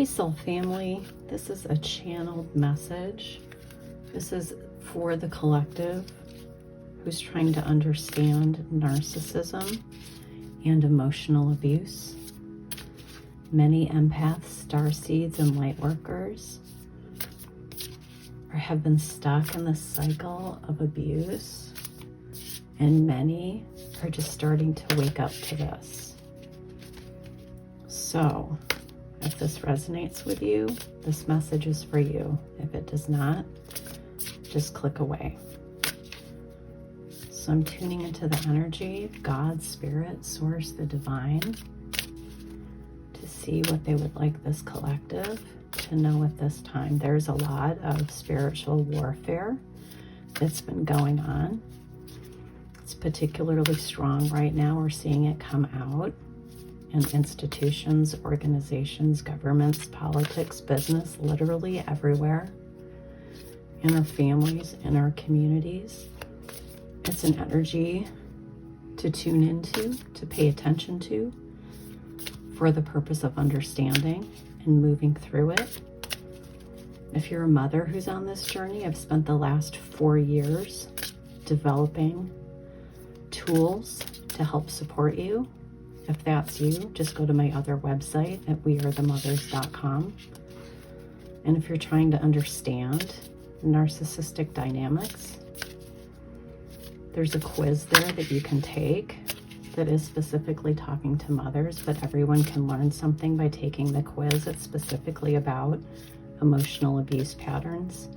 Hey soul family, this is a channeled message. This is for the collective who's trying to understand narcissism and emotional abuse. Many empaths, starseeds, and lightworkers have been stuck in the cycle of abuse, and many are just starting to wake up to this. So, if this resonates with you, this message is for you. If it does not, just click away. So I'm tuning into the energy of God, Spirit, Source, the Divine, to see what they would like this collective to know at this time. There's a lot of spiritual warfare that's been going on. It's particularly strong right now. We're seeing it come out in institutions, organizations, governments, politics, business, literally everywhere, in our families, in our communities. It's an energy to tune into, to pay attention to, for the purpose of understanding and moving through it. If you're a mother who's on this journey, I've spent the last 4 years developing tools to help support you. If that's you, just go to my other website at wearethemothers.com. And if you're trying to understand narcissistic dynamics, there's a quiz there that you can take that is specifically talking to mothers, but everyone can learn something by taking the quiz. It's specifically about emotional abuse patterns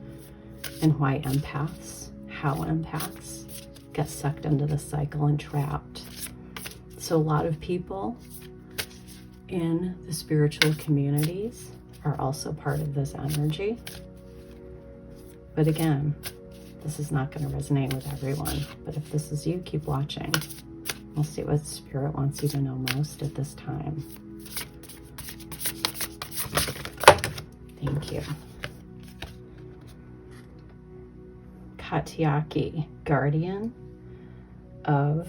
and why empaths, how empaths get sucked into the cycle and trapped. So a lot of people in the spiritual communities are also part of this energy. But again, this is not going to resonate with everyone. But if this is you, keep watching. We'll see what Spirit wants you to know most at this time. Thank you. Katiaki, guardian of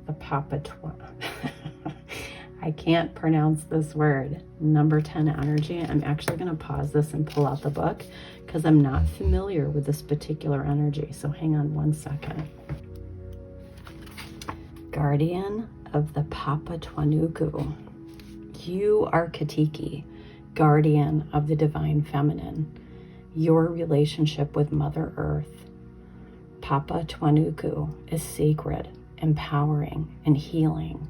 the Papatwa. I can't pronounce this word. Number 10 energy. I'm actually going to pause this and pull out the book because I'm not familiar with this particular energy. So hang on one second. Guardian of the Papatwanuku. You are Katiki, guardian of the divine feminine. Your relationship with Mother Earth, Papatwanuku, is sacred, empowering, and healing.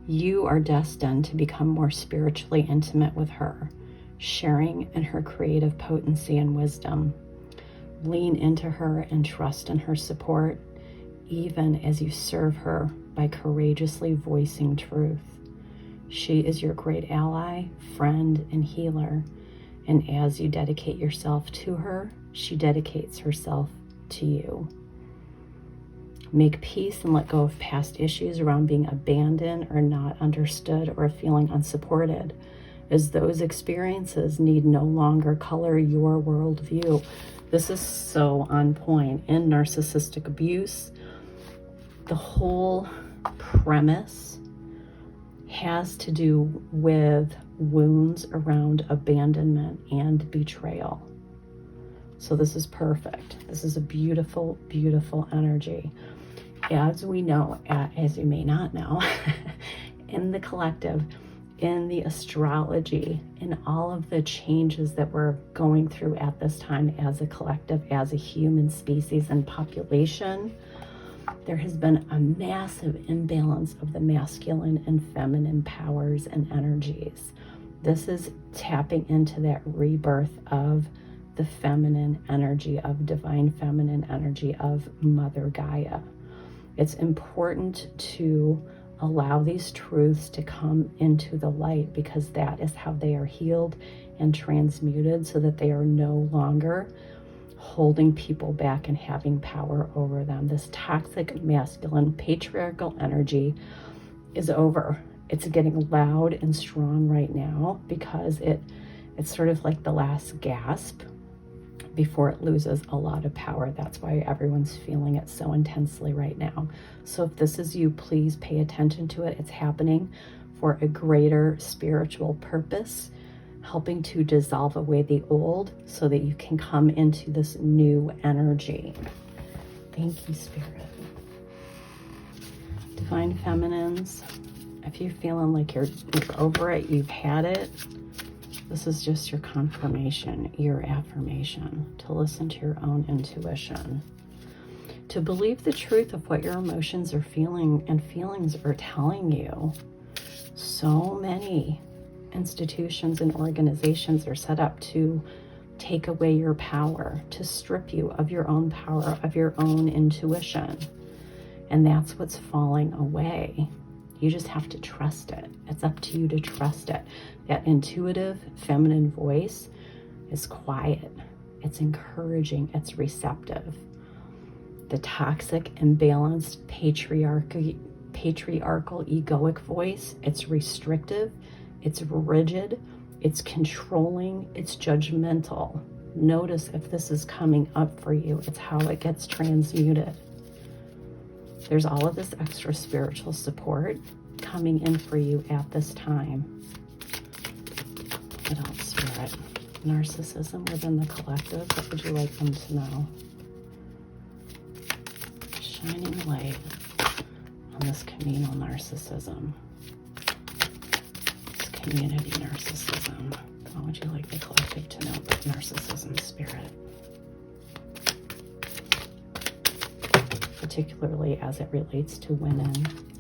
You are destined to become more spiritually intimate with her, sharing in her creative potency and wisdom. Lean into her and trust in her support, even as you serve her by courageously voicing truth. She is your great ally, friend, and healer, and as you dedicate yourself to her, she dedicates herself to you. Make peace and let go of past issues around being abandoned or not understood or feeling unsupported, as those experiences need no longer color your worldview. This is so on point. In narcissistic abuse, the whole premise has to do with wounds around abandonment and betrayal. So this is perfect. This is a beautiful, beautiful energy. As we know, as you may not know, in the collective, in the astrology, in all of the changes that we're going through at this time as a collective, as a human species and population, there has been a massive imbalance of the masculine and feminine powers and energies. This is tapping into that rebirth of the feminine energy, of divine feminine energy, of Mother Gaia. It's important to allow these truths to come into the light, because that is how they are healed and transmuted, so that they are no longer holding people back and having power over them. This toxic masculine patriarchal energy is over. It's getting loud and strong right now because it's sort of like the last gasp before it loses a lot of power. That's why everyone's feeling it so intensely right now. So if this is you, please pay attention to it. It's happening for a greater spiritual purpose helping to dissolve away the old so that you can come into this new energy. Thank you, Spirit. Divine Feminines, if you're feeling like you're over it, you've had it, this is just your confirmation, your affirmation, to listen to your own intuition, to believe the truth of what your emotions are feeling and feelings are telling you. So many institutions and organizations are set up to take away your power, to strip you of your own power, of your own intuition. And that's what's falling away. You just have to trust it. It's up to you to trust it. That intuitive feminine voice is quiet. It's encouraging. It's receptive. The toxic, imbalanced, patriarchal, egoic voice, it's restrictive. It's rigid. It's controlling. It's judgmental. Notice if this is coming up for you. It's how it gets transmuted. There's all of this extra spiritual support coming in for you at this time. What else, Spirit? Narcissism within the collective. What would you like them to know? Shining light on this communal narcissism. This community narcissism. What would you like the collective to know about narcissism, Spirit? Particularly as it relates to women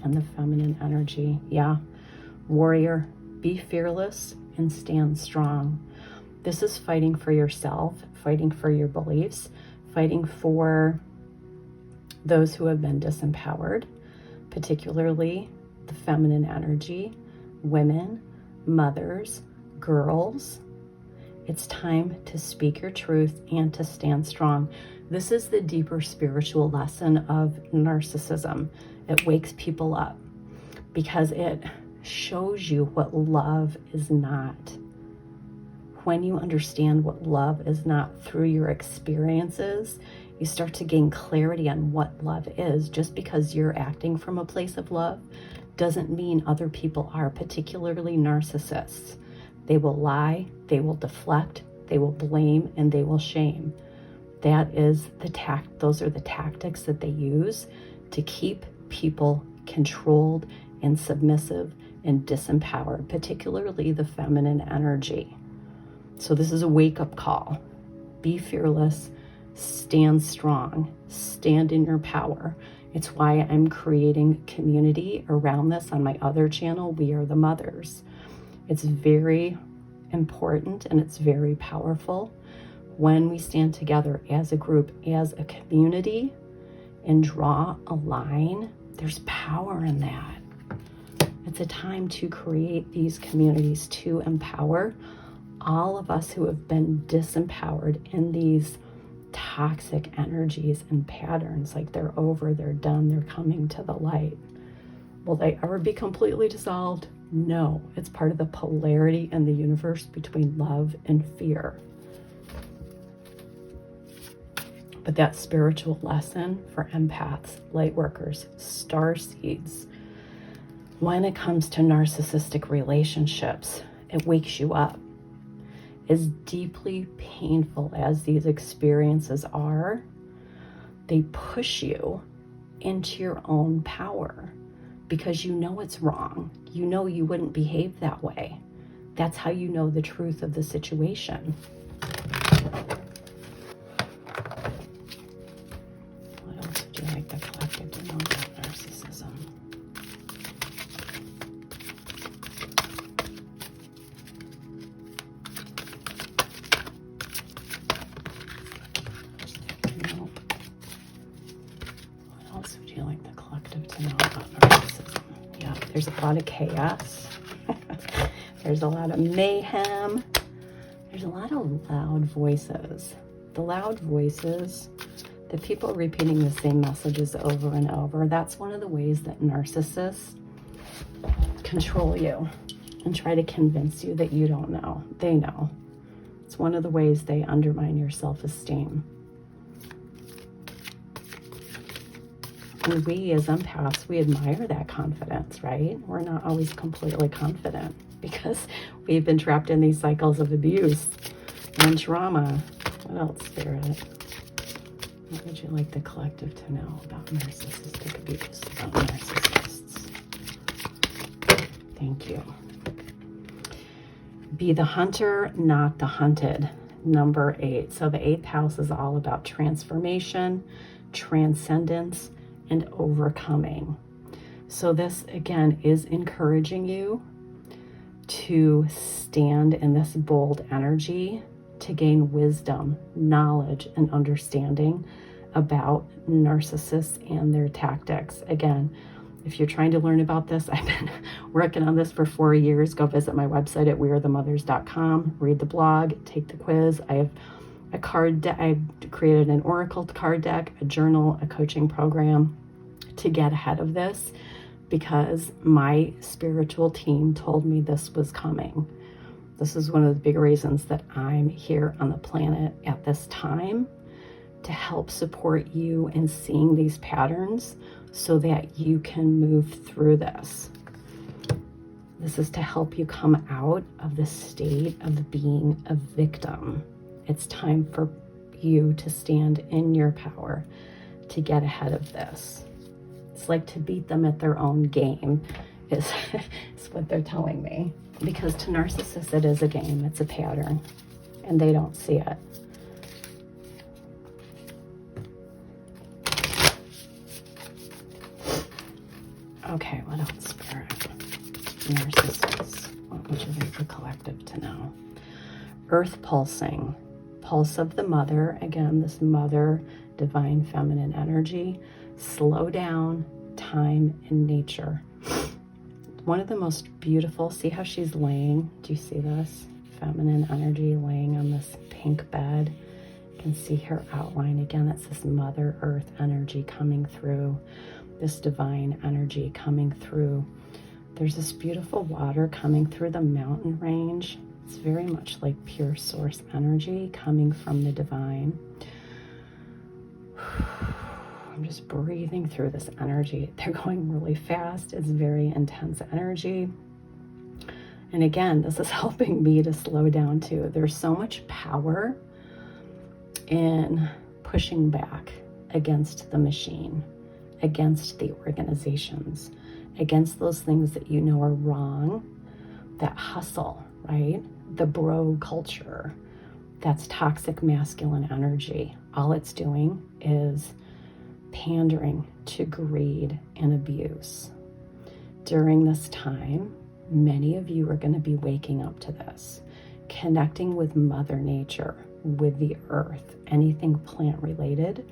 and the feminine energy. Yeah, warrior, be fearless and stand strong. This is fighting for yourself, fighting for your beliefs, fighting for those who have been disempowered, particularly the feminine energy, women, mothers, girls. It's time to speak your truth and to stand strong. This is the deeper spiritual lesson of narcissism. It wakes people up because it shows you what love is not. When you understand what love is not through your experiences, you start to gain clarity on what love is. Just because you're acting from a place of love doesn't mean other people are, particularly narcissists. They will lie, they will deflect, they will blame, and they will shame. That is those are the tactics that they use to keep people controlled and submissive and disempowered, particularly the feminine energy. So this is a wake-up call. Be fearless, stand strong, stand in your power. It's why I'm creating community around this on my other channel, We Are the Mothers. It's very important and it's very powerful when we stand together as a group, as a community, and draw a line. There's power in that. It's a time to create these communities to empower all of us who have been disempowered in these toxic energies and patterns, like they're over, they're done, they're coming to the light. Will they ever be completely dissolved? No, it's part of the polarity in the universe between love and fear. But that spiritual lesson for empaths, lightworkers, starseeds, when it comes to narcissistic relationships, it wakes you up. As deeply painful as these experiences are, they push you into your own power because you know it's wrong. You know you wouldn't behave that way. That's how you know the truth of the situation. What else would you like the collective to know about narcissism? There's a lot of chaos. There's a lot of mayhem. There's a lot of loud voices. The loud voices, the people repeating the same messages over and over, that's one of the ways that narcissists control you and try to convince you that you don't know. They know. It's one of the ways they undermine your self-esteem. And we as empaths, we admire that confidence, right? We're not always completely confident. because we've been trapped in these cycles of abuse and trauma. What else, Spirit? What would you like the collective to know about narcissistic abuse, about narcissists? Thank you. Be the hunter, not the hunted. Number 8. So the 8th house is all about transformation, transcendence, and overcoming. So this, again, is encouraging you to stand in this bold energy to gain wisdom, knowledge, and understanding about narcissists and their tactics. Again, if you're trying to learn about this, I've been working on this for 4 years. Go visit my website at wearethemothers.com, read the blog, take the quiz. I have a card deck. I've created an oracle card deck, a journal, a coaching program to get ahead of this, because my spiritual team told me this was coming. This is one of the big reasons that I'm here on the planet at this time, to help support you in seeing these patterns so that you can move through this. This is to help you come out of the state of being a victim. It's time for you to stand in your power to get ahead of this. It's like to beat them at their own game is what they're telling me. Because to narcissists, it is a game, it's a pattern, and they don't see it. Okay, what else, Spirit? Narcissists. What would you like the collective to know? Earth pulsing. Pulse of the mother. Again, this mother, divine feminine energy. Slow down, time, and nature. One of the most beautiful, see how she's laying? Do you see this? Feminine energy laying on this pink bed. You can see her outline. Again, it's this Mother Earth energy coming through, this divine energy coming through. There's this beautiful water coming through the mountain range. It's very much like pure source energy coming from the divine. I'm just breathing through this energy. They're going really fast. It's very intense energy. And again, this is helping me to slow down too. There's so much power in pushing back against the machine, against the organizations, against those things that you know are wrong, that hustle, right? The bro culture, that's toxic masculine energy. All it's doing is pandering to greed and abuse. During this time, many of you are going to be waking up to this, connecting with Mother Nature, with the earth. Anything plant related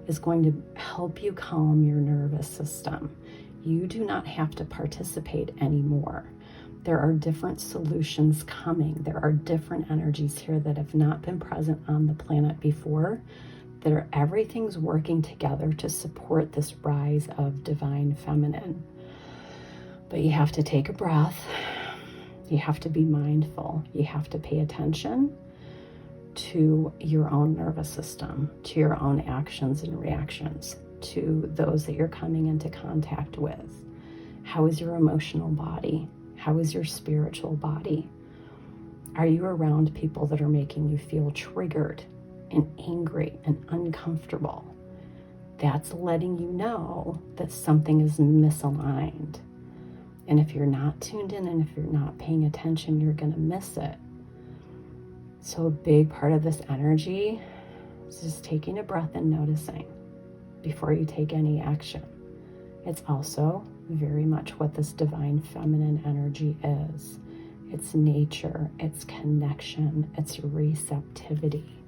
is going to help you calm your nervous system. You do not have to participate anymore. There are different solutions coming. There are different energies here that have not been present on the planet before. Everything's working together to support this rise of divine feminine. But you have to take a breath. You have to be mindful. You have to pay attention to your own nervous system, to your own actions and reactions, to those that you're coming into contact with. How is your emotional body? How is your spiritual body? Are you around people that are making you feel triggered and angry and uncomfortable? That's letting you know that something is misaligned. And if you're not tuned in and if you're not paying attention, you're going to miss it. So a big part of this energy is just taking a breath and noticing before you take any action. It's also very much what this divine feminine energy is. It's nature, it's connection, it's receptivity.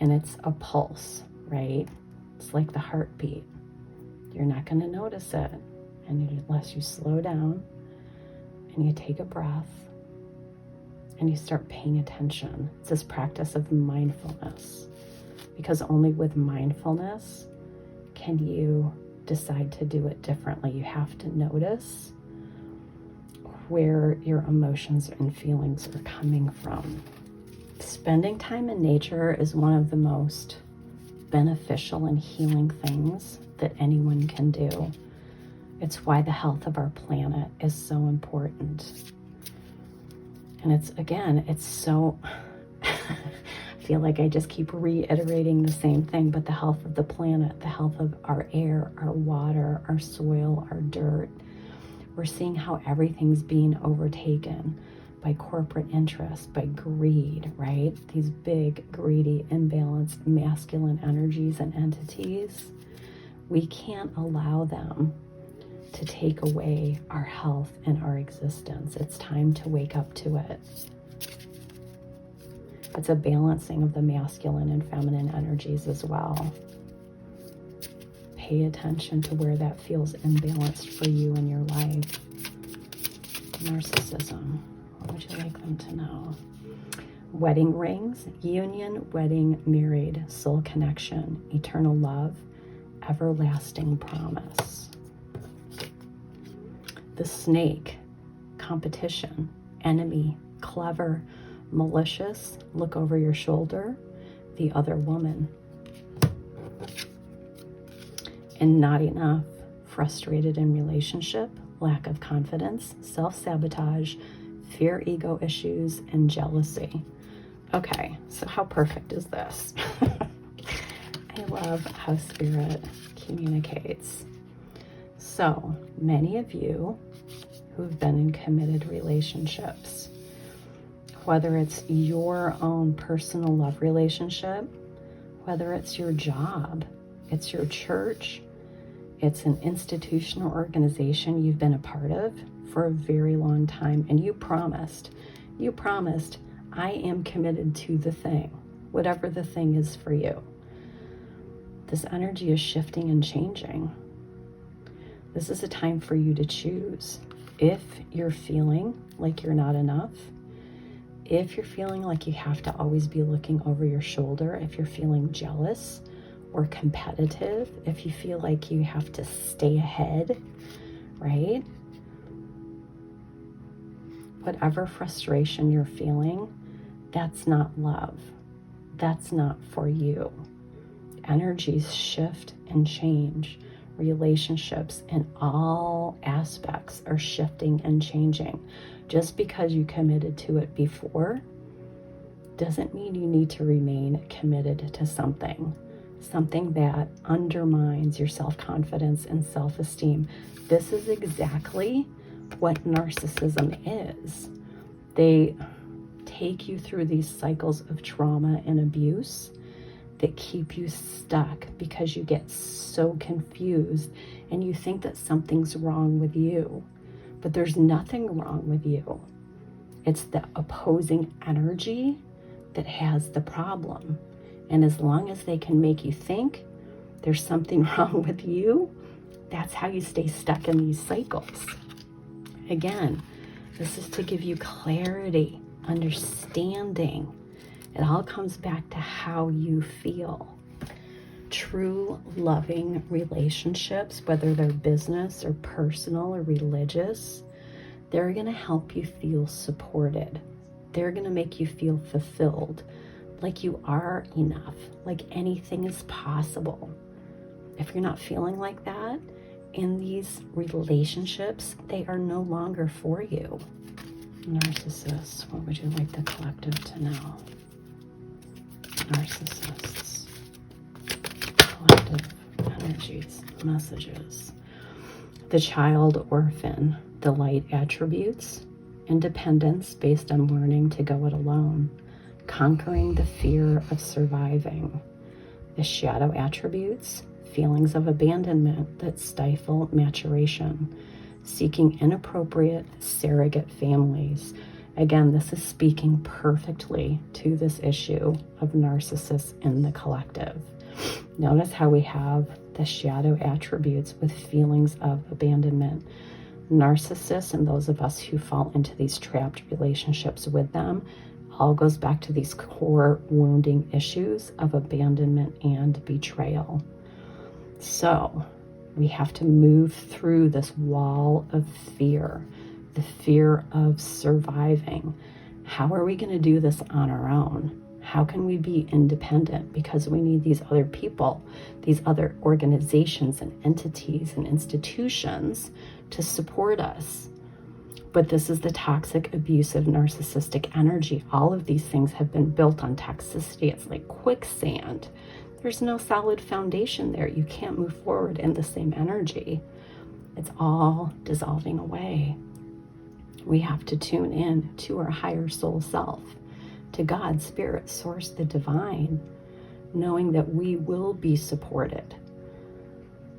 And it's a pulse, right? It's like the heartbeat. You're not going to notice it unless you slow down and you take a breath and you start paying attention. It's this practice of mindfulness, because only with mindfulness can you decide to do it differently. You have to notice where your emotions and feelings are coming from. Spending time in nature is one of the most beneficial and healing things that anyone can do. It's why the health of our planet is so important. And it's so, I feel like I just keep reiterating the same thing, but the health of the planet, the health of our air, our water, our soil, our dirt. We're seeing how everything's being overtaken by corporate interest, by greed, right? These big, greedy, imbalanced masculine energies and entities. We can't allow them to take away our health and our existence. It's time to wake up to it. It's a balancing of the masculine and feminine energies as well. Pay attention to where that feels imbalanced for you in your life. Narcissism. What would you like them to know? Wedding rings, union, wedding, married, soul connection, eternal love, everlasting promise. The snake, competition, enemy, clever, malicious, look over your shoulder, the other woman. And not enough, frustrated in relationship, lack of confidence, self-sabotage, fear, ego issues, and jealousy. Okay, so how perfect is this? I love how Spirit communicates. So many of you who've been in committed relationships, whether it's your own personal love relationship, whether it's your job, it's your church, it's an institutional organization you've been a part of for a very long time, and you promised, I am committed to the thing, whatever the thing is for you. This energy is shifting and changing. This is a time for you to choose. If you're feeling like you're not enough, if you're feeling like you have to always be looking over your shoulder, if you're feeling jealous or competitive, if you feel like you have to stay ahead, right? Whatever frustration you're feeling, that's not love. That's not for you. Energies shift and change. Relationships in all aspects are shifting and changing. Just because you committed to it before doesn't mean you need to remain committed to something that undermines your self-confidence and self-esteem. This is exactly what narcissism is. They take you through these cycles of trauma and abuse that keep you stuck because you get so confused and you think that something's wrong with you, but there's nothing wrong with you. It's the opposing energy that has the problem. And as long as they can make you think there's something wrong with you, that's how you stay stuck in these cycles. Again, this is to give you clarity, understanding. It all comes back to how you feel. True loving relationships, whether they're business or personal or religious, they're going to help you feel supported. They're going to make you feel fulfilled, like you are enough, like anything is possible. If you're not feeling like that in these relationships, they are no longer for you. Narcissists, what would you like the collective to know? Narcissists, collective energies, messages. The child orphan, the light attributes, independence based on learning to go it alone, conquering the fear of surviving. The shadow attributes, feelings of abandonment that stifle maturation, seeking inappropriate surrogate families. Again, this is speaking perfectly to this issue of narcissists in the collective. Notice how we have the shadow attributes with feelings of abandonment. Narcissists and those of us who fall into these trapped relationships with them all goes back to these core wounding issues of abandonment and betrayal. So we have to move through this wall of fear, the fear of surviving. How are we going to do this on our own? How can we be independent? Because we need these other people, these other organizations and entities and institutions to support us. But this is the toxic, abusive, narcissistic energy. All of these things have been built on toxicity. It's like quicksand. There's no solid foundation there. You can't move forward in the same energy. It's all dissolving away. We have to tune in to our higher soul self, to God, Spirit, Source, the divine, knowing that we will be supported,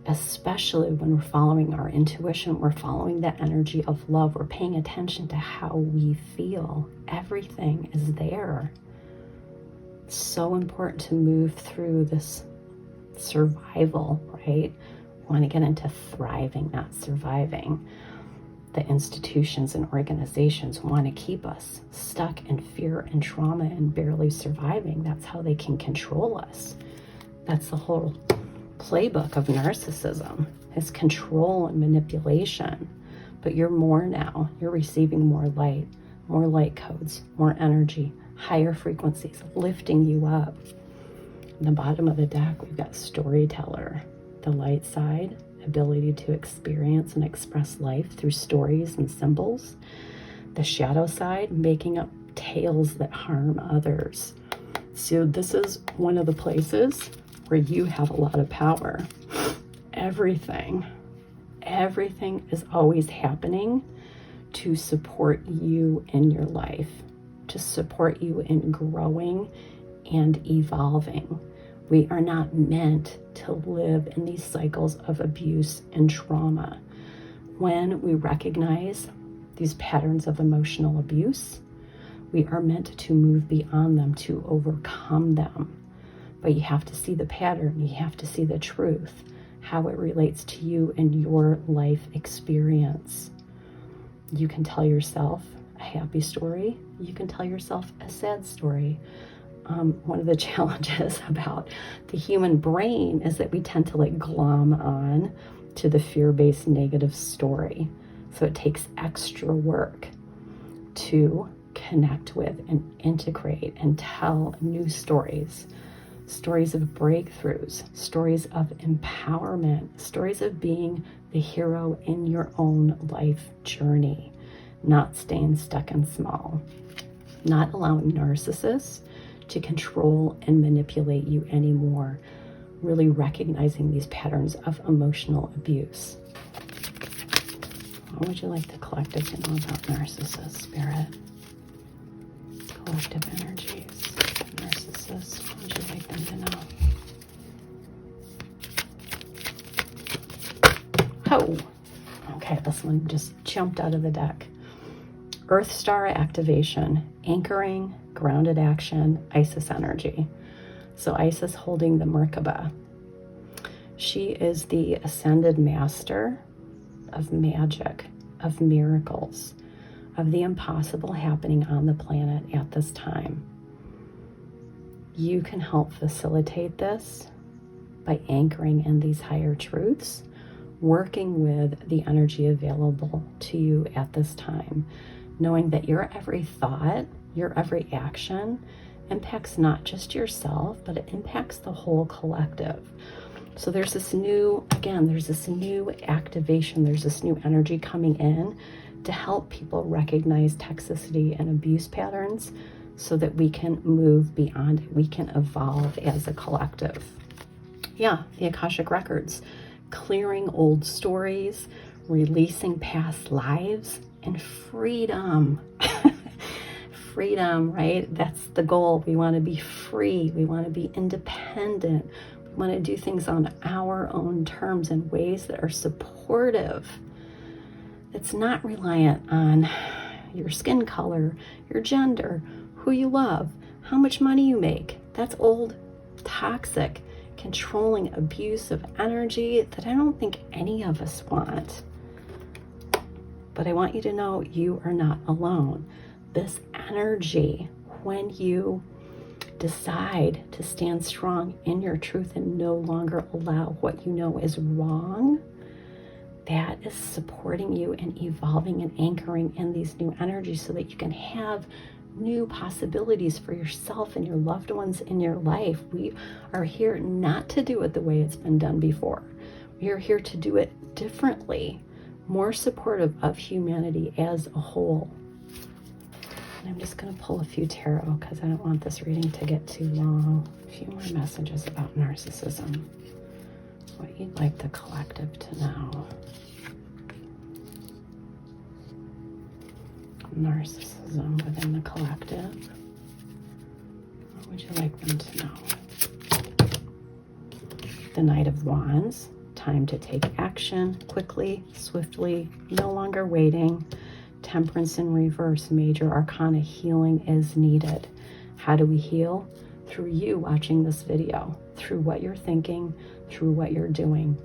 especially when we're following our intuition, we're following that energy of love, we're paying attention to how we feel. Everything is there. It's so important to move through this survival, right? We want to get into thriving, not surviving. The institutions and organizations want to keep us stuck in fear and trauma and barely surviving. That's how they can control us. That's the whole playbook of narcissism, is control and manipulation. But you're more now. You're receiving more light codes, more energy, higher frequencies, lifting you up. In the bottom of the deck, we've got storyteller, the light side, ability to experience and express life through stories and symbols. The shadow side, making up tales that harm others. So this is one of the places where you have a lot of power. Everything is always happening to support you in your life, to support you in growing and evolving. We are not meant to live in these cycles of abuse and trauma. When we recognize these patterns of emotional abuse, we are meant to move beyond them, to overcome them. But you have to see the pattern, you have to see the truth, how it relates to you and your life experience. You can tell yourself a happy story, you can tell yourself a sad story. One of the challenges about the human brain is that we tend to like glom on to the fear-based negative story. So it takes extra work to connect with and integrate and tell new stories. Stories of breakthroughs, stories of empowerment, stories of being the hero in your own life journey, not staying stuck and small, not allowing narcissists to control and manipulate you anymore, really recognizing these patterns of emotional abuse. What would you like the collective to know about narcissists, Spirit? Collective energies, narcissists, what would you like them to know? Oh, okay, this one just jumped out of the deck. Earth Star activation, anchoring, grounded action, Isis energy. So Isis holding the Merkaba. She is the ascended master of magic, of miracles, of the impossible happening on the planet at this time. You can help facilitate this by anchoring in these higher truths, working with the energy available to you at this time, knowing that your every thought, your every action impacts not just yourself, but it impacts the whole collective. So there's this new activation, there's this new energy coming in to help people recognize toxicity and abuse patterns so that we can move beyond it, we can evolve as a collective. Yeah, the Akashic Records, clearing old stories, releasing past lives, and freedom. Freedom, right? That's the goal. We want to be free. We want to be independent. We want to do things on our own terms in ways that are supportive. It's not reliant on your skin color, your gender, who you love, how much money you make. That's old, toxic, controlling, abusive energy that I don't think any of us want. But I want you to know you are not alone. This energy, when you decide to stand strong in your truth and no longer allow what you know is wrong, that is supporting you and evolving and anchoring in these new energies so that you can have new possibilities for yourself and your loved ones in your life. We are here not to do it the way it's been done before. We are here to do it differently, more supportive of humanity as a whole. And I'm just going to pull a few tarot because I don't want this reading to get too long. A few more messages about narcissism. What you'd like the collective to know. Narcissism within the collective. What would you like them to know? The Knight of Wands. Time to take action quickly, swiftly, no longer waiting. Temperance in reverse, major arcana, healing is needed. How do we heal? Through you watching this video, through what you're thinking, through what you're doing.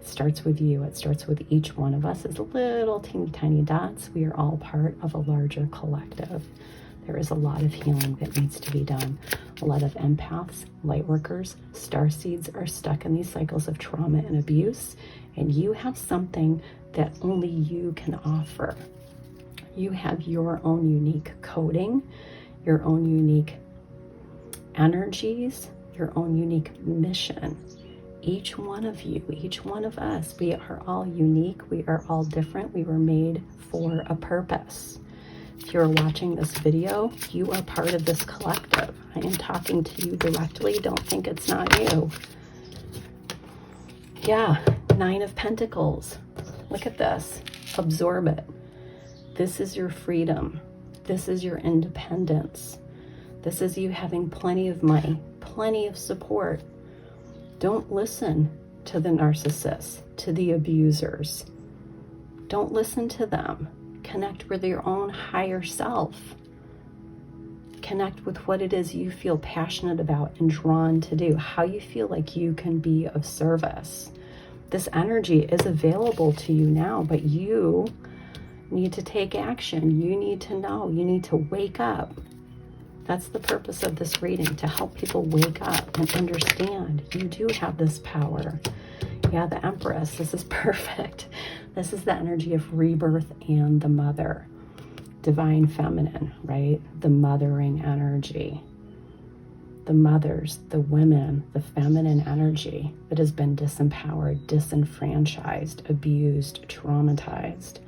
It starts with you. It starts with each one of us as little teeny tiny dots. We are all part of a larger collective. There is a lot of healing that needs to be done. A lot of empaths, lightworkers, starseeds are stuck in these cycles of trauma and abuse, and you have something that only you can offer. You have your own unique coding, your own unique energies, your own unique mission. Each one of you, each one of us, we are all unique. We are all different. We were made for a purpose. If you're watching this video, you are part of this collective. I am talking to you directly. Don't think it's not you. Yeah, 9 of Pentacles. Look at this. Absorb it. This is your freedom. This is your independence. This is you having plenty of money, plenty of support. Don't listen to the narcissists, to the abusers. Don't listen to them. Connect with your own higher self. Connect with what it is you feel passionate about and drawn to do, how you feel like you can be of service. This energy is available to you now, but you need to take action. You need to know. You need to wake up. That's the purpose of this reading, to help people wake up and understand you do have this power. Yeah, the Empress, this is perfect. This is the energy of rebirth and the mother. Divine feminine, right? The mothering energy. The mothers, the women, the feminine energy that has been disempowered, disenfranchised, abused, traumatized.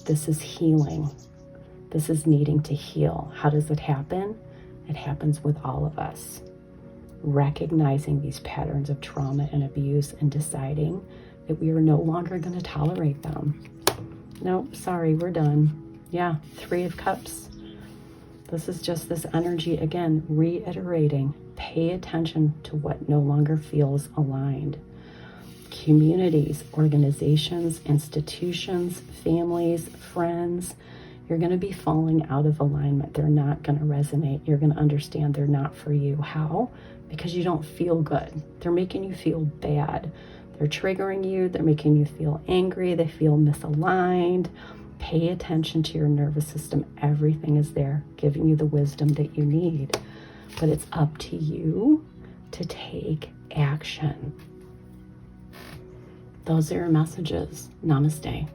This is healing. This is needing to heal. How does it happen? It happens with all of us. Recognizing these patterns of trauma and abuse and deciding that we are no longer going to tolerate them. No, sorry, we're done. Yeah, 3 of Cups. This is just this energy, again, reiterating. Pay attention to what no longer feels aligned. Communities, organizations, institutions, families, friends, you're going to be falling out of alignment. They're not going to resonate. You're going to understand they're not for you. How? Because you don't feel good. They're making you feel bad. They're triggering you. They're making you feel angry. They feel misaligned. Pay attention to your nervous system. Everything is there, giving you the wisdom that you need. But it's up to you to take action. Those are your messages. Namaste.